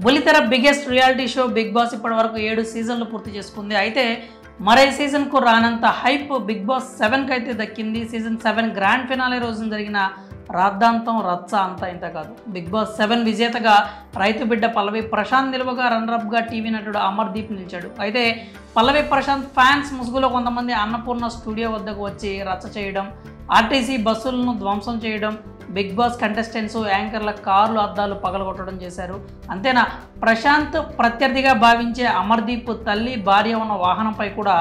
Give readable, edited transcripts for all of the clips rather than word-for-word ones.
బుల్లితెర biggest reality show Bigg Boss ఇప్పటివరకు 7 సీజన్లు పూర్తి చేసుకుంది. అయితే మరే సీజన్కు రానంత హైప్ బిగ్ బాస్ 7కి అయితే దక్కింది. సీజన్ 7 గ్రాండ్ ఫినాలే రోజున జరిగిన రాద్ధాంతం రచ్చ అంతా ఇంత కాదు. బిగ్ బాస్ 7 విజేతగా రైతు బిడ్డ పల్లవి ప్రశాంత్ నిలువగా రన్నరప్గా టీవీ నటుడు అమర్దీప్ నిలిచాడు. అయితే పల్లవి ప్రశాంత్ ఫ్యాన్స్ ముసుగులో కొంతమంది అన్నపూర్ణ స్టూడియో వద్దకు వచ్చి రచ్చ చేయడం, ఆర్టీసీ బస్సులను ధ్వంసం చేయడం, బిగ్ బాస్ కంటెస్టెంట్స్ యాంకర్ల కార్లు అద్దాలు పగలగొట్టడం చేశారు. అంతేనా, ప్రశాంత్ ప్రత్యర్థిగా భావించే అమర్దీప్ తల్లి భార్య ఉన్న వాహనంపై కూడా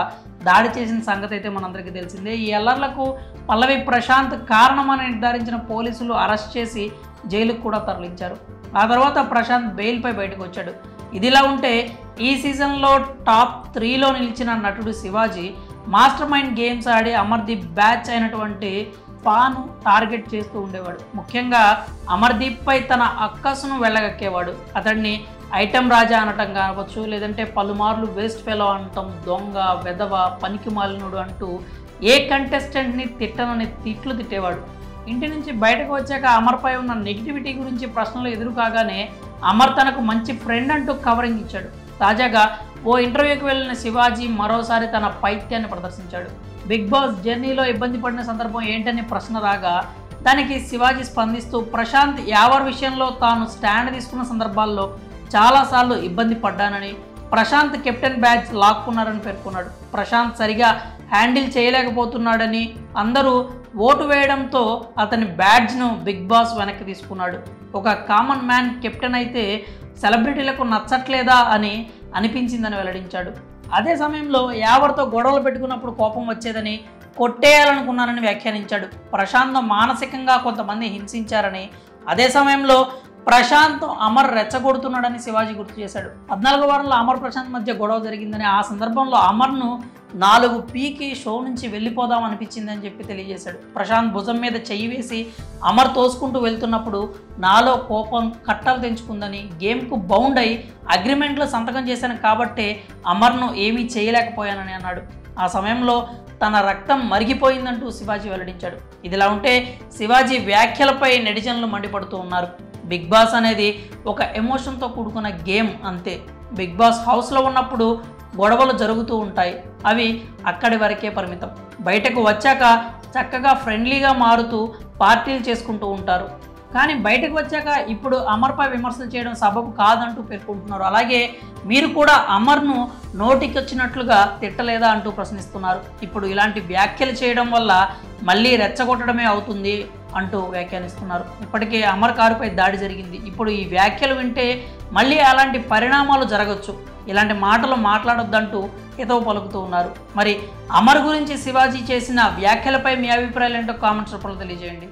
దాడి చేసిన సంగతి అయితే మనందరికీ తెలిసిందే. ఈ అల్లర్లకు పల్లవి ప్రశాంత్ కారణమని నిర్ధారించిన పోలీసులు అరెస్ట్ చేసి జైలుకు కూడా తరలించారు. ఆ తర్వాత ప్రశాంత్ బెయిల్పై బయటకు వచ్చాడు. ఇదిలా ఉంటే ఈ సీజన్లో టాప్ 3లో నిలిచిన నటుడు శివాజీ మాస్టర్ మైండ్ గేమ్స్ ఆడి అమర్దీప్ బ్యాచ్ అయినటువంటి పాను టార్గెట్ చేస్తూ ఉండేవాడు. ముఖ్యంగా అమర్దీప్పై తన అక్కసును వెళ్ళగక్కేవాడు. అతడిని ఐటమ్ రాజా అనటం కావచ్చు, లేదంటే పలుమార్లు వేస్ట్ ఫెలో అనటం, దొంగ, వెధవ, పనికి మాలినుడు అంటూ ఏ కంటెస్టెంట్ని తిట్టనని తిట్లు తిట్టేవాడు. ఇంటి నుంచి బయటకు వచ్చాక అమర్పై ఉన్న నెగిటివిటీ గురించి ప్రశ్నలు ఎదురు కాగానే అమర్ తనకు మంచి ఫ్రెండ్ అంటూ కవరింగ్ ఇచ్చాడు. తాజాగా ఓ ఇంటర్వ్యూకి వెళ్ళిన శివాజీ మరోసారి తన పైత్యాన్ని ప్రదర్శించాడు. బిగ్ బాస్ జర్నీలో ఇబ్బంది పడిన సందర్భం ఏంటని ప్రశ్న రాగా దానికి శివాజీ స్పందిస్తూ ప్రశాంత్ యావర్ విషయంలో తాను స్టాండ్ తీసుకున్న సందర్భాల్లో చాలాసార్లు ఇబ్బంది పడ్డానని, ప్రశాంత్ కెప్టెన్ బ్యాచ్ లాక్కున్నారని పేర్కొన్నాడు. ప్రశాంత్ సరిగా హ్యాండిల్ చేయలేకపోతున్నాడని, అందరూ ఓటు వేయడంతో అతని బ్యాడ్జ్ను బిగ్ బాస్ వెనక్కి తీసుకున్నాడు. ఒక కామన్ మ్యాన్ కెప్టెన్ అయితే సెలబ్రిటీలకు నచ్చట్లేదా అని అనిపించిందని వెల్లడించాడు. అదే సమయంలో యావర్తో గొడవలు పెట్టుకున్నప్పుడు కోపం వచ్చేదని, కొట్టేయాలనుకున్నానని వ్యాఖ్యానించాడు. ప్రశాంత్ మానసికంగా కొంతమంది హింసించారని, అదే సమయంలో ప్రశాంత్ అమర్ రెచ్చగొడుతున్నాడని శివాజీ గుర్తు చేశాడు. 14 వారంలో అమర్ ప్రశాంత్ మధ్య గొడవ జరిగిందని, ఆ సందర్భంలో అమర్ను 4 పీకి షో నుంచి వెళ్ళిపోదాం అనిపించిందని చెప్పి తెలియజేశాడు. ప్రశాంత్ భుజం మీద చెయ్యి వేసి అమర్ తోసుకుంటూ వెళ్తున్నప్పుడు నాలో కోపం కట్టలు తెంచుకుందని, గేమ్కు బౌండ్ అయి అగ్రిమెంట్లో సంతకం చేశాను కాబట్టే అమర్ను ఏమీ చేయలేకపోయానని అన్నాడు. ఆ సమయంలో తన రక్తం మరిగిపోయిందంటూ శివాజీ వెల్లడించాడు. ఇదిలా ఉంటే శివాజీ వ్యాఖ్యలపై నెటిజన్లు మండిపడుతూ ఉన్నారు. బిగ్ బాస్ అనేది ఒక ఎమోషన్తో కూడుకున్న గేమ్ అంతే. బిగ్ బాస్ హౌస్లో ఉన్నప్పుడు గొడవలు జరుగుతూ ఉంటాయి, అవి అక్కడి వరకే పరిమితం. బయటకు వచ్చాక చక్కగా ఫ్రెండ్లీగా మారుతూ పార్టీలు చేసుకుంటూ ఉంటారు. కానీ బయటకు వచ్చాక ఇప్పుడు అమర్పై విమర్శలు చేయడం సబబు కాదంటూ పేర్కొంటున్నారు. అలాగే మీరు కూడా అమర్ను నోటికి వచ్చినట్లుగా తిట్టలేదా అంటూ ప్రశ్నిస్తున్నారు. ఇప్పుడు ఇలాంటి వ్యాఖ్యలు చేయడం వల్ల మళ్ళీ రెచ్చగొట్టడమే అవుతుంది అంటూ వ్యాఖ్యానిస్తున్నారు. ఇప్పటికే అమర్ కారుపై దాడి జరిగింది. ఇప్పుడు ఈ వ్యాఖ్యలు వింటే మళ్ళీ అలాంటి పరిణామాలు జరగవచ్చు. ఇలాంటి మాటలు మాట్లాడొద్దంటూ హితవు పలుకుతూ ఉన్నారు. మరి అమర్ గురించి శివాజీ చేసిన వ్యాఖ్యలపై మీ అభిప్రాయాలు ఏంటో కామెంట్స్ రూపంలో తెలియజేయండి.